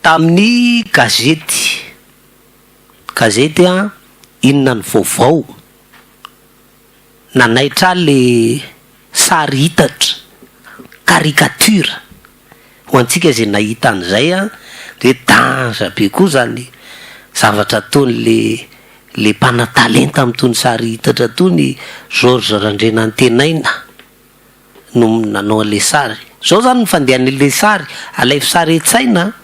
tamin'ny gazety a Inona ny Vaovao nanaitra le sary hitatra caricature ho antsika zay nahita an'izay a de danja be koa zany zavatra ataony le mpanatalenta amin'itony sary hitatra tony Georges Randrenantenaina no nanao le sary zao zany fandehan'le sary alay sary etsaina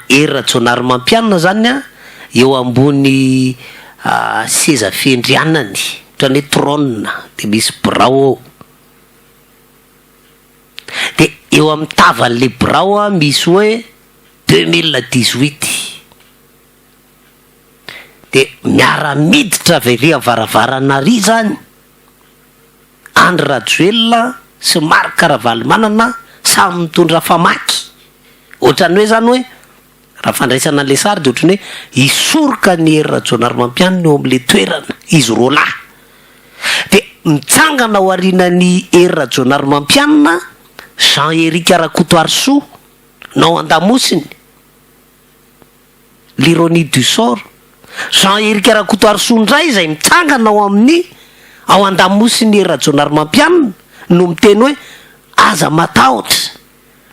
Era Tjonaromampianina zany a eo ambony seza fendrianany ohatrany hoe trône de misy birao de eo amin'ny tavan'le birao a misy hoe 2018 de miara-miditra very avaravarana ry zany Andry Rajoelina sy Marc Ravalomanana samy mitondra famaky ohatrany hoe zany hoe raha fandraisana le sary de ohatrany hoe isoroka ny Era Tjonaromampianina eo amin'le toerana izy roa lahy de mitsangana ao aorianan'ny Era Tjonaromampianina Jean-Éric Rakotoarisoa nao an-damosiny l'ironie du sort Jean-Éric Rakotoarisoa ndray izay mitsangana ao an-damosiny Era Tjonaromampianina no miteny hoe aza matahotra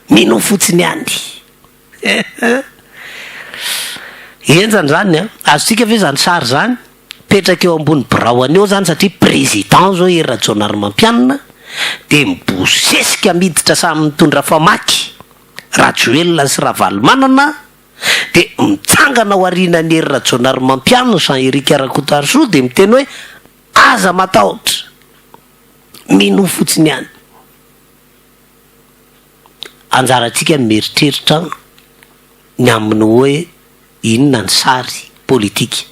mino fotsiny any enzany zany a azontsika ve zany sary zany petraka eo ambony biraoany eo zany satria président zao Era Tjonaromampianina de mibosesika miditra samy mitondra famaky Rajoelina sy Ravalomanana de mitsangana ao aorianan'ny Era Tjonaromampianina Jean-Éric Rakotoarisoa de miteny hoe aza matahotra mino fotsiny any anjaratsika meritreritra ny amin'ny hoe inona ny sary politika